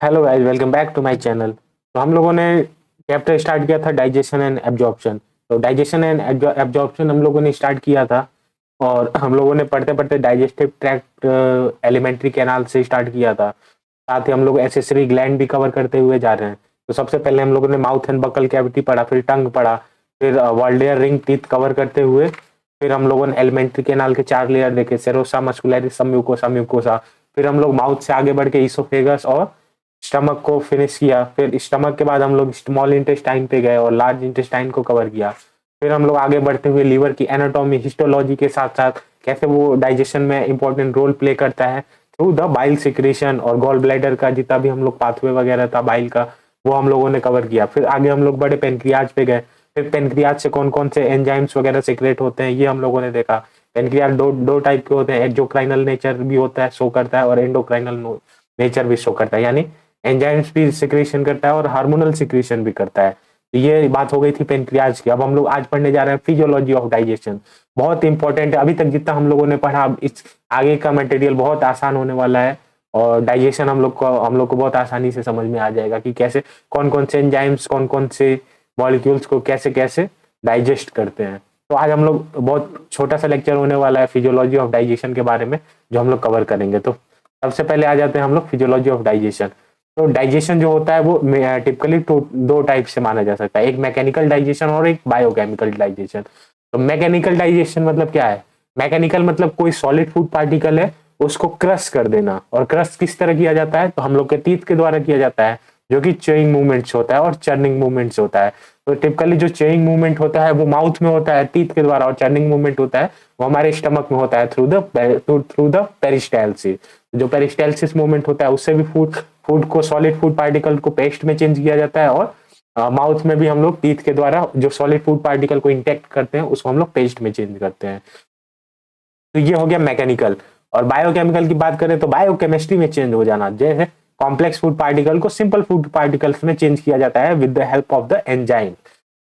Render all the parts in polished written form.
Hello guys, welcome back to my channel. तो हम लोगों ने चैप्टर स्टार्ट किया था डाइजेशन एंड एब्जॉर्प्शन। तो डाइजेशन एंड एब्जॉर्प्शन हम लोगों ने स्टार्ट किया था और हम लोगों ने पढ़ते पढ़ते डाइजेस्टिव ट्रैक्ट एलिमेंट्री कैनाल से स्टार्ट किया था। साथ ही हम लोग एसेसरी ग्लैंड भी कवर करते हुए जा रहे हैं। तो सबसे पहले हम लोगों ने माउथ एंड बकल कैविटी पढ़ा, फिर टंग पढ़ा, फिर वॉल्डेयर रिंग टीथ कवर करते हुए फिर हम लोगों ने एलिमेंट्री कैनाल के 4 लेयर देखे, सेरोसा, मस्कुलरिस, सम्यूकोसा, म्यूकोसा। फिर हम लोग माउथ से आगे बढ़ के ईसोफेगस और स्टमक को फिनिश किया। फिर स्टमक के बाद हम लोग स्मॉल इंटेस्टाइन पे गए और लार्ज इंटेस्टाइन को कवर किया। फिर हम लोग आगे बढ़ते हुए लीवर की एनाटॉमी, हिस्टोलॉजी के साथ साथ कैसे वो डाइजेशन में इंपॉर्टेंट रोल प्ले करता है थ्रू द बाइल सिक्रेशन, और गॉल ब्लैडर का जितना भी हम लोग पाथवे वगैरह था बाइल का, वो हम लोगों ने कवर किया। फिर आगे हम लोग बड़े पेनक्रियाज पे गए। फिर पेनक्रियाज से कौन कौन से एंजाइम्स वगैरह सिक्रेट होते हैं ये हम लोगों ने देखा। पेनक्रियाज दो टाइप के होते हैं, एक्जोक्राइनल नेचर भी होता है, शो करता है, और एंडोक्राइनल नेचर भी शो करता है, यानी एंजाइम्स भी सिक्रेशन करता है और हार्मोनल सिक्रेशन भी करता है। तो ये बात हो गई थी पेनक्रियाज की। अब हम लोग आज पढ़ने जा रहे हैं फिजियोलॉजी ऑफ डाइजेशन। बहुत इंपॉर्टेंट है। अभी तक जितना हम लोगों ने पढ़ा, अब इस आगे का मटेरियल बहुत आसान होने वाला है और डाइजेशन हम लोग को बहुत आसानी से समझ में आ जाएगा कि कैसे कौन कौन से एंजाइम्स कौन कौन से मॉलिक्यूल्स को कैसे कैसे डाइजेस्ट करते हैं। तो आज हम लोग बहुत छोटा सा लेक्चर होने वाला है फिजियोलॉजी ऑफ डाइजेशन के बारे में, जो हम लोग कवर करेंगे। तो सबसे पहले आ जाते हैं हम लोग फिजियोलॉजी ऑफ डाइजेशन। तो डाइजेशन जो होता है वो टिपिकली दो टाइप से माना जा सकता है, एक मैकेनिकल डाइजेशन और एक बायोकेमिकल डाइजेशन। तो मैकेनिकल डाइजेशन मतलब क्या है? मैकेनिकल मतलब कोई सॉलिड फूड पार्टिकल है उसको क्रश कर देना। और क्रश किस तरह किया जाता है? तो हम लोग के टीथ के द्वारा किया जाता है, जो कि चेइंग मूवमेंट्स होता है और चर्निंग मूवमेंट्स होता है। तो टिपिकली जो चेइंग मूवमेंट होता है वो माउथ में होता है टीथ के द्वारा, और चर्निंग मूवमेंट होता है वो हमारे स्टमक में होता है थ्रू द पेरिस्टाल्सिस। जो पेरिस्टाल्सिस मूवमेंट होता है उससे भी फूड फूड को, सॉलिड फूड पार्टिकल को पेस्ट में चेंज किया जाता है, और माउथ में भी हम लोग टीथ के द्वारा जो सॉलिड फूड पार्टिकल को इंटेक्ट करते हैं उसको हम लोग पेस्ट में चेंज करते हैं। तो ये हो गया मैकेनिकल। और बायोकेमिकल की बात करें तो बायोकेमिस्ट्री में चेंज हो जाना, जैसे कॉम्प्लेक्स फूड पार्टिकल को सिंपल फूड पार्टिकल्स में चेंज किया जाता है with the help of the enzyme.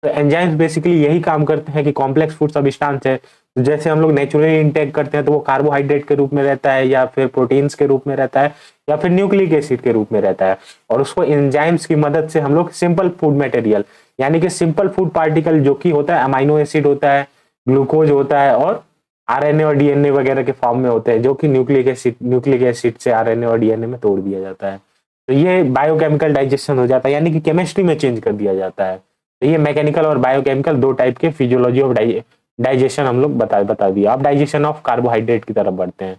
तो एंजाइम्स बेसिकली यही काम करते हैं कि कॉम्प्लेक्स फूड सब्सटेंस है, तो जैसे हम लोग नेचुरली इंटेक करते हैं तो वो कार्बोहाइड्रेट के रूप में रहता है, या फिर प्रोटीन्स के रूप में रहता है, या फिर न्यूक्लिक एसिड के रूप में रहता है। और उसको एंजाइम्स की मदद से हम लोग सिंपल फूड मटेरियल, यानी कि सिंपल फूड पार्टिकल जो कि होता है अमाइनो एसिड होता है, ग्लूकोज होता है, और आरएनए और डीएनए वगैरह के फॉर्म में होते हैं, जो कि न्यूक्लिक एसिड से आरएनए और डीएनए में तोड़ दिया जाता है। तो ये बायोकेमिकल डाइजेशन हो जाता है, यानी कि केमिस्ट्री में चेंज कर दिया जाता है। तो ये मैकेनिकल और बायोकेमिकल दो टाइप के फिजियोलॉजी ऑफ डाइजेशन हम लोग बता दिया। अब डाइजेशन ऑफ कार्बोहाइड्रेट की तरफ बढ़ते हैं।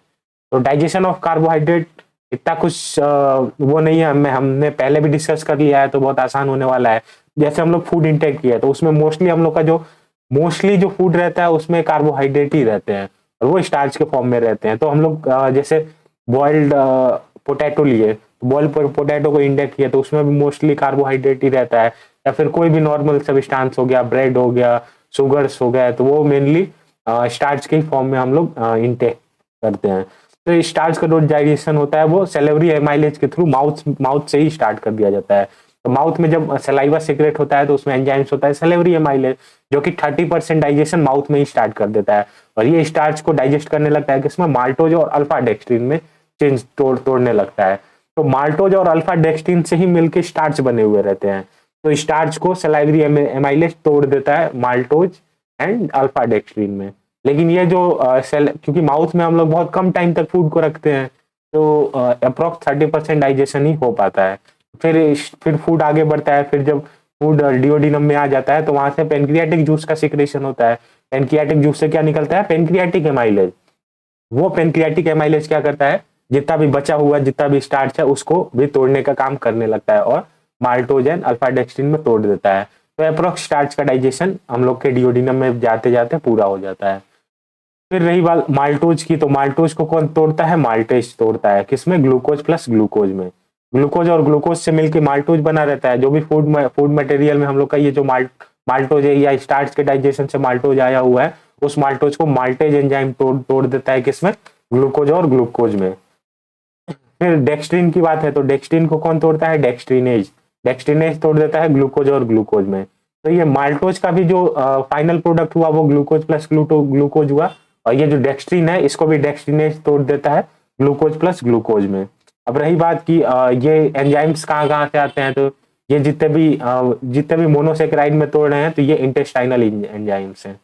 तो डाइजेशन ऑफ कार्बोहाइड्रेट इतना कुछ वो नहीं है, हमने पहले भी डिस्कस कर लिया है, तो बहुत आसान होने वाला है। जैसे हम लोग फूड इंटेक किया तो उसमें मोस्टली हम लोग का जो फूड रहता है उसमें कार्बोहाइड्रेट ही रहते हैं, और वो स्टार्च के फॉर्म में रहते हैं। तो हम लोग जैसे बॉइल्ड पोटैटो लिए, बॉइल्ड पोटैटो को इंडेक्स किया तो उसमें भी मोस्टली कार्बोहाइड्रेट ही रहता है। या फिर कोई भी नॉर्मल सब्सटेंस हो गया, ब्रेड हो गया, शुगर्स हो गया, तो वो मेनली स्टार्च के फॉर्म में हम लोग इंटेक करते हैं। तो स्टार्च का जो डाइजेशन होता है वो सेलेवरी एमाइलेज के थ्रू माउथ से ही स्टार्ट कर दिया जाता है। तो माउथ में जब सलाइवा सीक्रेट होता है तो उसमें एंजाइम्स होता है सेलेवरी एमाइलेज, जो कि 30% डाइजेशन माउथ में ही स्टार्ट कर देता है। और ये स्टार्च को डाइजेस्ट करने लगता है किसमें? माल्टोज और अल्फा डेक्सट्रिन में तोड़ने लगता है। तो माल्टोज और अल्फा डेक्सट्रिन से ही मिलकर स्टार्च बने हुए रहते हैं। तो स्टार्च को सेलाइवरी एमाइलेज तोड़ देता है माल्टोज एंड अल्फा डेक्सट्रिन में। लेकिन ये जो क्योंकि माउथ में हम लोग बहुत कम टाइम तक फूड को रखते हैं, तो अप्रोक्स 30% डाइजेशन ही हो पाता है। फिर फूड आगे बढ़ता है। फिर जब फूड डिओडिनम में आ जाता है तो वहां से पेनक्रियाटिक जूस का सिक्रेशन होता है। पेनक्रियाटिक जूस से क्या निकलता है? Pancreatic amylase. वो पेनक्रियाटिक एमाइलेज क्या करता है? जितना भी बचा हुआ, जितना भी स्टार्च है, उसको भी तोड़ने का काम करने लगता है और माल्टोज एंड अल्फा डेक्सट्रिन में तोड़ देता है। तो अप्रोक्स स्टार्च का डाइजेशन हम लोग के डिओडिनम में जाते जाते पूरा हो जाता है। फिर रही बात माल्टोज की, तो माल्टोज को कौन तोड़ता है? माल्टेज तोड़ता है। किसमें? ग्लूकोज प्लस ग्लूकोज में। ग्लूकोज और ग्लूकोज से मिलकर माल्टोज बना रहता है। जो भी फूड मटेरियल में हम लोग का ये जो माल्टोज है, या स्टार्च के डाइजेशन से माल्टोज आया हुआ है, उस माल्टोज को माल्टेज एंजाइम तोड़ देता है। किसमें? ग्लूकोज और ग्लूकोज में। फिर डेक्सट्रिन की बात है तो डेक्सट्रिन को कौन तोड़ता है? डेक्सट्रिनेज। डेक्सट्रिनेज तोड़ देता है ग्लूकोज और ग्लूकोज में। तो ये माल्टोज का भी जो फाइनल प्रोडक्ट हुआ वो ग्लूकोज प्लस ग्लूकोज हुआ, और ये जो डेक्सट्रिन है इसको भी डेक्सट्रिनेज तोड़ देता है ग्लूकोज प्लस ग्लूकोज में। अब रही बात कि ये एंजाइम्स कहाँ कहाँ से आते हैं, तो ये जितने भी मोनोसेकेराइड में तोड़ रहे हैं तो ये इंटेस्टाइनल एंजाइम्स हैं,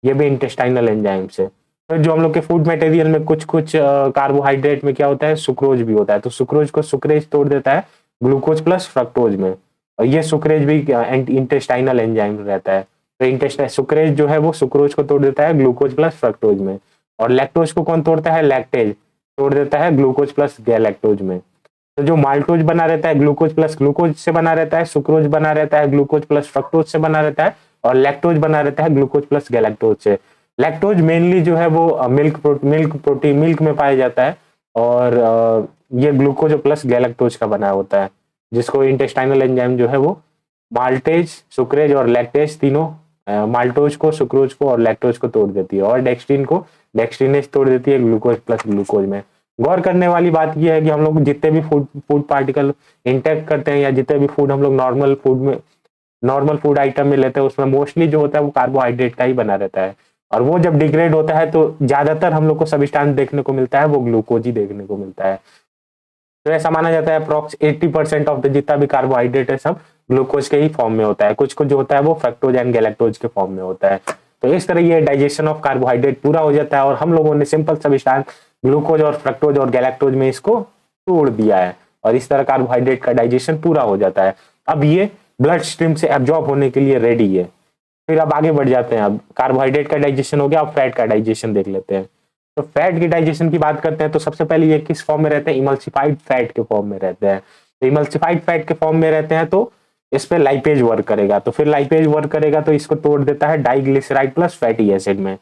ये भी इंटेस्टाइनल एंजाइम्स है। फिर जो हम लोग के फूड मटेरियल में कुछ कुछ कार्बोहाइड्रेट में क्या होता है, सुक्रोज भी होता है, तो सुक्रोज को सुक्रेज तोड़ देता है ग्लूकोज प्लस फ्रक्टोज में, और ये सुक्रेज भी इंटेस्टाइनल एंजाइम रहता है। तो इंटेस्टाइन सुक्रेज जो है वो सुक्रोज को तोड़ देता है ग्लूकोज प्लस फ्रक्टोज में, और लैक्टोज को कौन तोड़ता है, लैक्टेज तोड़ देता है ग्लूकोज प्लस गैलेक्टोज में। तो जो माल्टोज बना रहता है ग्लूकोज प्लस ग्लूकोज से बना रहता है, सुक्रोज बना रहता है ग्लूकोज प्लस फ्रक्टोज से बना रहता है, और लैक्टोज बना रहता है ग्लूकोज प्लस गैलेक्टोज से। लैक्टोज मेनली जो है वो मिल्क में पाया जाता है, और ये ग्लूकोज प्लस गैलेक्टोज का बना होता है, जिसको इंटेस्टाइनल एंजाइम जो है वो माल्टेज, सुक्रेज और लैक्टेज तीनों माल्टोज को, सुक्रोज को और लैक्टोज को तोड़ देती है, और डेक्सट्रीन को डेक्सट्रीनेज तोड़ देती है ग्लूकोज प्लस ग्लूकोज में। गौर करने वाली बात यह है कि हम लोग जितने भी फूड पार्टिकल इंटेक करते हैं, या जितने भी फूड हम लोग नॉर्मल फूड आइटम में लेते हैं, उसमें मोस्टली जो होता है वो कार्बोहाइड्रेट का ही बना रहता है, और वो जब डिग्रेड होता है तो ज्यादातर हम लोग को सब्सटेंस देखने को मिलता है वो ग्लूकोज ही देखने को मिलता है। तो ऐसा माना जाता है अप्रोक्स 80% ऑफ द जितना भी कार्बोहाइड्रेट है सब ग्लूकोज के ही फॉर्म में होता है, कुछ कुछ जो होता है वो फ्रक्टोज एंड गैलेक्टोज के फॉर्म में होता है। तो इस तरह ये डाइजेशन ऑफ कार्बोहाइड्रेट पूरा हो जाता है, और हम लोगों ने सिंपल सब्सटेंस ग्लूकोज और फ्रक्टोज और गैलेक्टोज में इसको तोड़ दिया है, और इस तरह कार्बोहाइड्रेट का डाइजेशन पूरा हो जाता है। अब ये ब्लड स्ट्रीम से एब्जॉर्ब होने के लिए रेडी है। फिर अब आगे बढ़ जाते हैं, अब कार्बोहाइड्रेट का डाइजेशन हो गया, अब फैट का डाइजेशन देख लेते हैं। तो फैट की डाइजेशन की बात करते हैं तो सबसे पहले ये किस फॉर्म में रहते हैं, इमल्सिफाइड फैट के फॉर्म में रहते हैं। तो इमल्सिफाइड फैट के फॉर्म में रहते हैं तो इस पे लाइपेज वर्क करेगा, तो फिर लाइपेज वर्क करेगा तो इसको तोड़ देता है डाइग्लिसराइड प्लस फैटी एसिड में।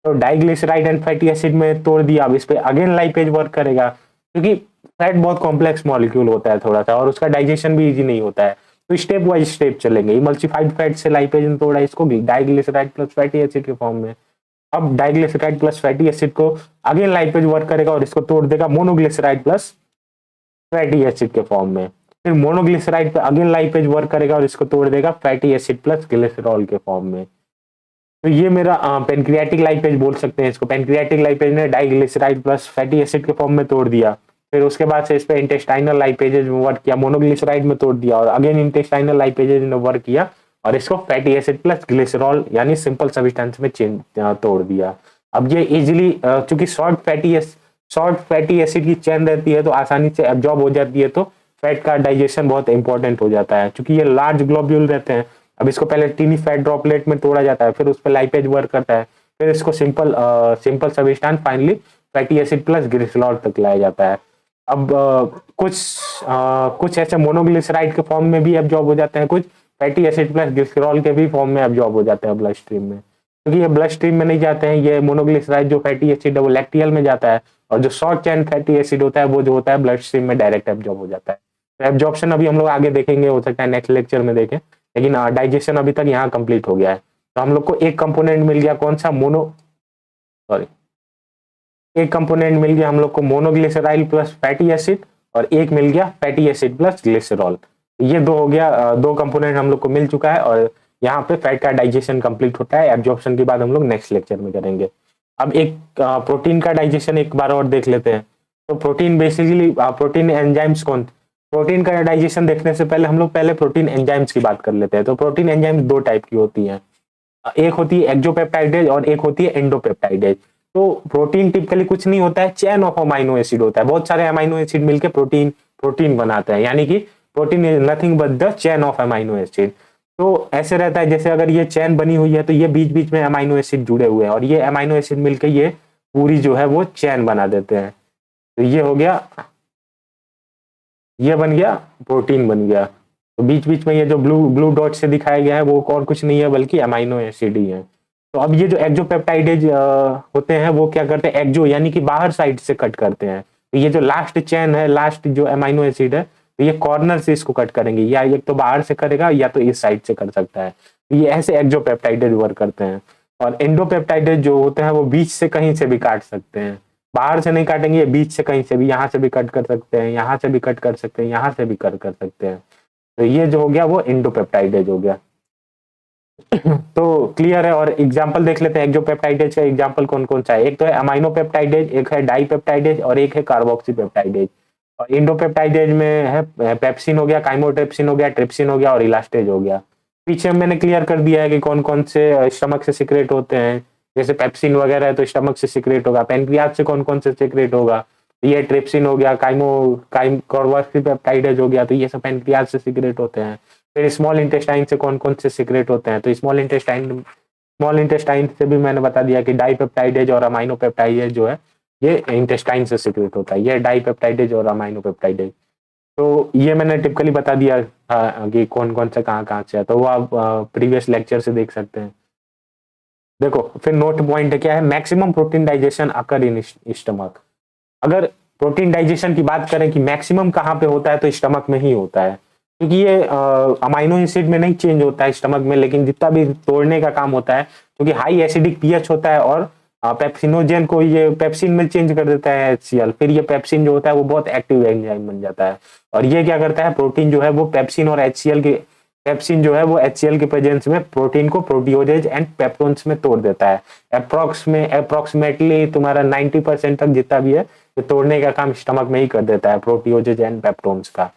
तो डाइग्लिसराइड एंड फैटी एसिड में तोड़ दिया, अब इस पे अगेन लाइपेज वर्क करेगा, क्योंकि फैट बहुत कॉम्प्लेक्स मॉलिक्यूल होता है थोड़ा सा, और उसका डाइजेशन भी इजी नहीं होता है। तो स्टेप वाइज स्टेप चलेंगे, इमल्सिफाइड फैट से लाइपेज ने तोड़ा इसको डाइग्लिसराइड प्लस फैटी एसिड के फॉर्म में। अब डाइग्लिसराइड प्लस फैटी एसिड को अगेन लाइपेज वर्क करेगा और इसको तोड़ देगा मोनोग्लिसराइड प्लस फैटी एसिड के फॉर्म में। फिर मोनोग्लिसराइड पे अगेन लाइपेज वर्क करेगा और इसको तोड़ देगा फैटी एसिड प्लस ग्लिसरॉल के फॉर्म में। तो ये मेरा पेनक्रियाटिक लाइपेज बोल सकते हैं इसको। पेनक्रियाटिक लाइपेज ने डाइग्लिसराइड प्लस फैटी एसिड के फॉर्म में तोड़ दिया, फिर उसके बाद से इस पे इंटेस्टाइनल लाइपेजेज में वर्क किया, मोनोग्लिसराइड में तोड़ दिया, और अगेन इंटेस्टाइनल लाइपेजेज ने वर्क किया और इसको फैटी एसिड प्लस ग्लिसरॉल यानी सिंपल सब्सटेंस में तोड़ दिया। अब ये इजिली चूंकि शॉर्ट फैटी एसिड की चेन रहती है तो आसानी से एब्जॉर्ब हो जाती है, तो फैट का डाइजेशन बहुत इंपॉर्टेंट हो जाता है। चूंकि ये लार्ज ग्लोब्यूल रहते हैं, अब इसको पहले टीनी फैट ड्रॉपलेट में तोड़ा जाता है, फिर उस पर लाइपेज वर्क करता है, फिर इसको simple substance finally fatty acid plus glycerol तक लाया जाता है। अब कुछ ऐसे मोनोग्लिसराइड के फॉर्म में भी एब्जॉर्ब हो जाते हैं, कुछ फैटी एसिड प्लस ग्लिसरॉल के भी फॉर्म में एब्जॉर्ब हो जाते हैं ब्लड स्ट्रीम में। क्योंकि ये ब्लड स्ट्रीम में नहीं जाते हैं, ये मोनोग्लिसराइड जो फैटी एसिड है वो लैक्टियल में जाता है, और जो शॉर्ट चेन फैटी एसिड होता है वो जो होता है ब्लड स्ट्रीम में डायरेक्ट एब्जॉर्ब हो जाता है। तो एब्जॉर्प्शन अभी हम लोग आगे देखेंगे, हो सकता है नेक्स्ट लेक्चर में देखें, लेकिन डाइजेशन अभी तक यहाँ कंप्लीट हो गया है। तो हम लोग को एक कंपोनेंट मिल गया, कौन सा, एक कंपोनेंट मिल गया हम लोग को मोनोग्लिसराइड प्लस फैटी एसिड, और एक मिल गया फैटी एसिड प्लस ग्लिसरॉल। ये दो हो गया, दो कंपोनेंट हम लोग को मिल चुका है, और यहाँ पे फैट का डाइजेशन कंप्लीट होता है। एब्जॉर्प्शन के बाद हम लोग नेक्स्ट लेक्चर में करेंगे। अब एक प्रोटीन का डाइजेशन एक बार और देख लेते हैं। तो protein basically protein enzymes protein का डाइजेशन देखने से पहले हम लोग पहले प्रोटीन एंजाइम्स की बात कर लेते हैं। तो प्रोटीन एंजाइम्स दो टाइप की होती हैं, एक होती है एक्सोपेप्टाइडेज और एक होती है एंडोपेप्टाइडेज। तो प्रोटीन टिपिकली कुछ नहीं होता है, चेन ऑफ अमाइनो एसिड होता है, बहुत सारे अमाइनो एसिड मिलकर प्रोटीन बनाते हैं, यानी कि protein is nothing but the chain of amino acid. तो ऐसे रहता है जैसे अगर ये चेन बनी हुई है तो ये बीच बीच में अमाइनो एसिड जुड़े हुए हैं, और ये अमाइनो एसिड मिलकर ये पूरी जो है वो चेन बना देते हैं। तो ये हो गया, ये बन गया, प्रोटीन बन गया। तो बीच बीच में ये जो ब्लू डॉट से दिखाया गया है वो और कुछ नहीं है बल्कि अमाइनो एसिड ही है। तो अब ये जो एक्सोपेप्टाइडेज होते हैं वो क्या करते हैं, एक्सो यानी कि बाहर साइड से कट करते हैं। तो ये जो लास्ट चेन है, लास्ट जो अमाइनो एसिड है, तो ये कॉर्नर से इसको कट करेंगे, या एक तो बाहर से करेगा या तो इस साइड से कर सकता है। तो ये ऐसे एक्सोपेप्टाइडेज वर्क करते हैं। और एंडोपेप्टाइडेज जो होते हैं वो बीच से कहीं से भी काट सकते हैं, बाहर से नहीं काटेंगे, बीच से कहीं से भी, यहाँ से भी कट कर सकते हैं, यहाँ से भी कट कर सकते हैं, यहाँ से भी कट कर सकते हैं। तो ये जो हो गया वो एंडोपेप्टाइडेज हो गया। तो क्लियर है। और एग्जांपल देख लेते हैं एक्सोपेप्टाइडेज का एग्जांपल कौन कौन सा है। एक तो है अमाइनो पेप्टाइडेज, एक है डाईपेप्टाइडेज और एक है कार्बोक्सी पेप्टाइडेज। और इंडोपेप्टाइडेज में है पेप्सिन हो गया, काइमोट्रिप्सिन हो गया, ट्रिप्सिन हो गया और इलास्टेज हो गया। पीछे मैंने क्लियर कर दिया है कि कौन कौन से स्टमक से सिक्रेट होते हैं। जैसे पेप्सिन वगैरह है तो स्टमक से सिक्रेट होगा। पेनक्रियाज से कौन कौन से सिक्रेट होगा, ये ट्रिप्सिन हो गया, कॉर्बोपेप्टाइडेज हो गया, तो ये सब पेनक्रियाज से सिक्रेट होते हैं। फिर स्मॉल इंटेस्टाइन से कौन कौन से सिक्रेट होते हैं, तो स्मॉल इंटेस्टाइन से भी मैंने बता दिया कि डाइपेप्टाइडेज और अमाइनोपेप्टाइडेज जो है ये इंटेस्टाइन से सिक्रेट होता है, ये डाइपेप्टाइडेज और अमाइनोपेप्टाइडेज। तो ये मैंने टिपिकली बता दिया कि कौन कौन से कहाँ कहाँ से है, तो वो आप प्रीवियस लेक्चर से देख सकते हैं। देखो फिर नोट पॉइंट क्या है, maximum protein digestion occur in stomach. अगर प्रोटीन डाइजेशन की बात करें कि मैक्सिमम कहाँ पे होता है, तो स्टमक में ही होता है, क्योंकि ये अमाइनो एसिड में नहीं चेंज होता है स्टमक में, लेकिन जितना भी तोड़ने का काम होता है, क्योंकि हाई एसिडिक पीएच होता है और पेप्सिनोजेन को ये पेप्सिन में चेंज कर देता है HCl। फिर ये पेप्सिन जो होता है वो बहुत एक्टिव एंजाइम बन जाता है, और ये क्या करता है, प्रोटीन जो है वो पेप्सिन और HCl के पेप्सिन जो है वो HCl के प्रेजेंस में प्रोटीन को प्रोटियोजेज एंड पेप्टोन्स में तोड़ देता है। अप्रोक्सीमेटली तुम्हारा 90% तक जितना भी है तो तोड़ने का काम स्टमक में ही कर देता है, प्रोटियोजेज एंड पेप्टोन्स का।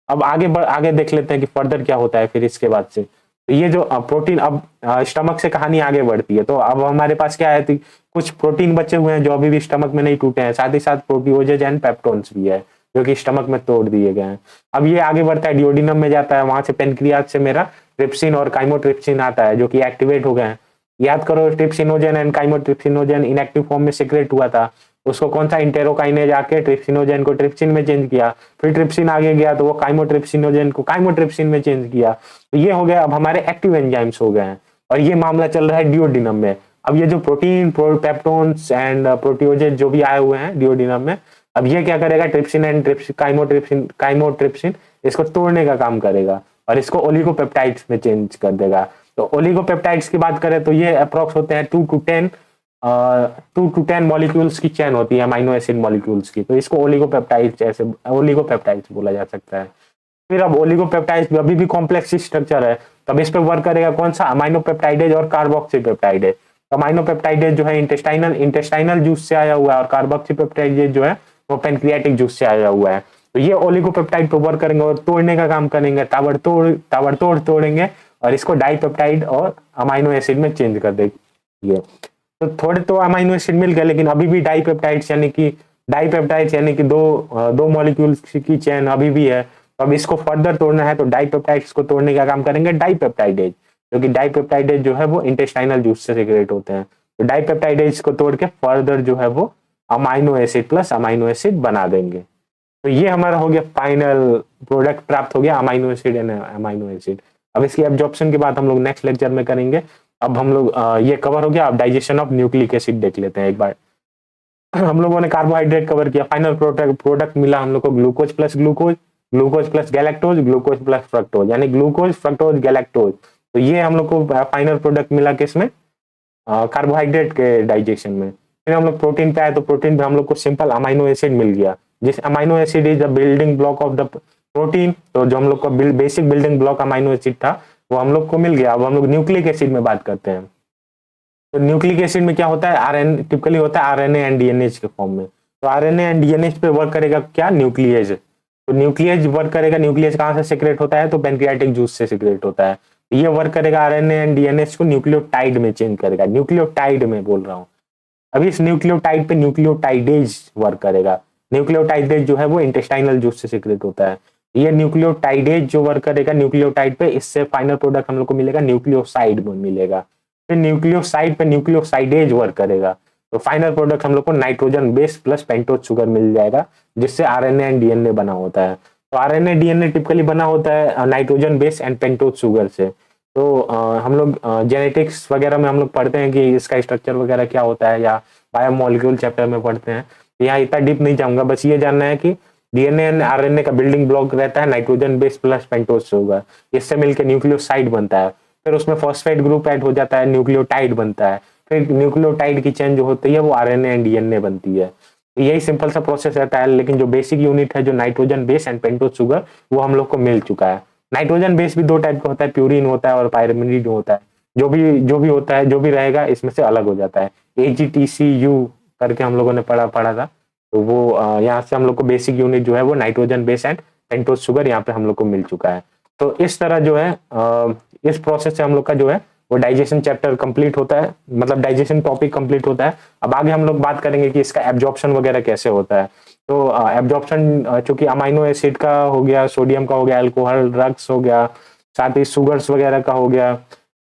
अब आगे देख लेते हैं कि फर्दर क्या होता है फिर इसके बाद से। तो ये जो प्रोटीन अब स्टमक से कहानी आगे बढ़ती है, तो अब हमारे पास क्या है, कुछ प्रोटीन बचे हुए हैं जो अभी भी स्टमक में नहीं टूटे हैं, साथ ही साथ प्रोटियोजेज एंड पेप्टोन्स भी है जो कि स्टमक में तोड़ दिए गए हैं। अब ये आगे बढ़ता है, डिओडिनम में जाता है, वहां से पेनक्रियाज से मेरा ट्रिप्सिन और काइमोट्रिप्सिन आता है जो कि एक्टिवेट हो गए हैं। याद करो, ट्रिप्सिनोजेन एंड काइमोट्रिप्सिनोजेन इनएक्टिव फॉर्म में सिक्रेट हुआ था, उसको कौन सा इंटेरोकाइनेज आके ट्रिप्सिनोजेन को ट्रिप्सिन में चेंज किया, फिर ट्रिप्सिन आगे गया तो वो काइमोट्रिप्सिनोजेन को काइमोट्रिप्सिन में चेंज किया। तो ये हो गया, अब हमारे एक्टिव एंजाइम्स हो गए हैं, और ये मामला चल रहा है डिओडिनम में। अब ये जो प्रोटीन पेप्टोन्स एंड प्रोटियोजेज जो भी आए हुए हैं डिओडिनम में, अब ये क्या करेगा, ट्रिप्सिन एंड काइमोट्रिप्सिन इसको तोड़ने का काम करेगा और इसको ओलिगोपेप्टाइड्स में चेंज कर देगा। तो ओलिगोपेप्टाइड्स की बात करें तो ये अप्रोक्स होते हैं 2 to 10 मॉलिक्यूल्स की चेन होती है अमाइनो एसिड मॉलिक्यूल्स की, तो इसको ओलिगोपेप्टाइड्स बोला जा सकता है। फिर अब ओलिगोपेप्टाइड्स अभी भी कॉम्प्लेक्स स्ट्रक्चर है, तब इस पर वर्क करेगा कौन सा, अमाइनोपेप्टाइडेज और कार्बोक्सीपेप्टाइडेज। अमाइनोपेप्टाइडेज जो है इंटेस्टाइनल जूस से आया हुआ है, और कार्बोक्सीपेप्टाइडेज जो है वो पेनक्रियाटिक जूस से आया हुआ है। तो ये ओलिगोपेप्टाइड पर वर्क करेंगे और तोड़ने का काम करेंगे, ताबड़तोड़ तोड़ेंगे और इसको डाइपेप्टाइड और अमाइनो एसिड में चेंज कर देंगे। तो थोड़े तो अमाइनो एसिड मिल गए, लेकिन अभी भी डाइपेप्टाइड्स यानी कि दो मॉलिक्यूल्स की चेन अभी भी है। तो अब इसको फर्दर तोड़ना है, तो डाइपेप्टाइड्स को तोड़ने का काम करेंगे डाइपेप्टाइडेज, क्योंकि डाइपेप्टाइडेज जो है वो इंटेस्टाइनल जूस से सिक्रेट होते हैं। तो डाइपेप्टाइडेज को तोड़ के फर्दर जो है वो amino acid plus amino acid बना देंगे। तो ये हमारा हो गया फाइनल प्रोडक्ट, प्राप्त हो गया amino acid and amino acid. अब इसकी एब्जॉर्प्शन की बात हम लोग नेक्स्ट लेक्चर में करेंगे। अब हम लोग ये कवर हो गया, अब डाइजेशन ऑफ न्यूक्लिक एसिड देख लेते हैं एक बार। हम लोगों ने कार्बोहाइड्रेट कवर किया, फाइनल प्रोडक्ट मिला हम लोग को glucose plus galactose, glucose plus fructose, यानी ग्लूकोज फ्रक्टोज गैलेक्टोज। तो ये हम लोग को फाइनल प्रोडक्ट मिला किसमें, कार्बोहाइड्रेट के डाइजेशन में। फिर हम लोग प्रोटीन पे आए, तो प्रोटीन पे हम लोग को सिंपल अमाइनो एसिड मिल गया, जिस amino acid is the building block of the protein. तो जो हम लोग का basic building block amino acid था वो हम लोग को मिल गया। अब हम लोग न्यूक्लिक एसिड में बात करते हैं। तो न्यूक्लिक एसिड में क्या होता है, आरएनए टिपिकली होता है आरएनए एंड डीएनए के फॉर्म में। तो आरएनए एंड डीएनए पे वर्क करेगा क्या, न्यूक्लियेज। तो न्यूक्लियेज वर्क करेगा, न्यूक्लियस कहाँ से सिक्रेट होता है, तो पेनक्रियाटिक जूस से सिक्रेट होता है। ये वर्क करेगा आरएनए एंड डीएनए को न्यूक्लियोटाइड में चेंज करेगा, न्यूक्लियोटाइड में बोल रहा हूँ। अभी इस न्यूक्लियोटाइड पे न्यूक्लियोटाइडेज वर्क करेगा। न्यूक्लियोटाइडेज जो है वो इंटेस्टाइनल जूस से सिक्रेट होता है। ये न्यूक्लियोटाइडेज जो वर्क करेगा न्यूक्लियोटाइड पे, इससे फाइनल प्रोडक्ट हम लोग को मिलेगा न्यूक्लियोसाइड में मिलेगा। फिर न्यूक्लियोसाइड पे न्यूक्लियोसाइडेज वर्क करेगा, तो फाइनल प्रोडक्ट हम लोग को nitrogen base plus pentose sugar mill जाएगा, जिससे आरएनए एंड डीएनए बना होता है। तो आरएनए डीएनए टिपिकली बना होता है nitrogen base and pentose sugar से। तो हम लोग जेनेटिक्स वगैरह में हम लोग पढ़ते हैं कि इसका स्ट्रक्चर वगैरह क्या होता है, या बायोमोलिक्यूल चैप्टर में पढ़ते हैं। यहाँ इतना डीप नहीं जाऊंगा, बस ये जानना है कि डीएनए एंड आरएनए का बिल्डिंग ब्लॉक रहता है nitrogen base plus pentose sugar, इससे मिलकर न्यूक्लियोसाइड बनता है। फिर उसमें फॉस्फेट ग्रुप ऐड हो जाता है, न्यूक्लियोटाइड बनता है। फिर न्यूक्लियोटाइड की चेन जो होती है वो आरएनए एंड डीएनए बनती है। यही सिंपल सा प्रोसेस रहता है, लेकिन जो बेसिक यूनिट है जो nitrogen base and pentose sugar वो हम लोग को मिल चुका है। नाइट्रोजन बेस भी दो टाइप का होता है, प्यूरिन होता है और पायरिमिडिन होता है। जो भी होता है, जो भी रहेगा इसमें से अलग हो जाता है। AgTCU करके हम लोगों ने पढ़ा था। तो वो यहाँ से हम लोग को बेसिक यूनिट जो है वो nitrogen base and pentose sugar यहाँ पे हम लोग को मिल चुका है। तो इस तरह जो है इस प्रोसेस से हम लोग का जो है वो डाइजेशन चैप्टर कंप्लीट होता है, मतलब डाइजेशन टॉपिक कंप्लीट होता है। अब आगे हम लोग बात करेंगे कि इसका एब्जॉर्प्शन वगैरह कैसे होता है। तो एब्जॉर्प्शन चूंकि अमाइनो एसिड का हो गया, सोडियम का हो गया, अल्कोहल ड्रग्स हो गया, साथ ही शुगर्स वगैरह का हो गया,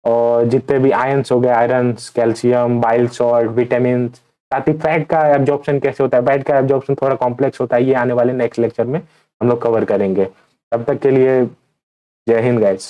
और जितने भी आयंस हो गए, iron, calcium, bile salt, vitamin, साथ ही फैट का एब्जॉर्प्शन कैसे होता है। फैट का एब्जॉर्प्शन थोड़ा कॉम्प्लेक्स होता है, ये आने वाले नेक्स्ट लेक्चर में हम लोग कवर करेंगे। तब तक के लिए जय हिंद गाइस।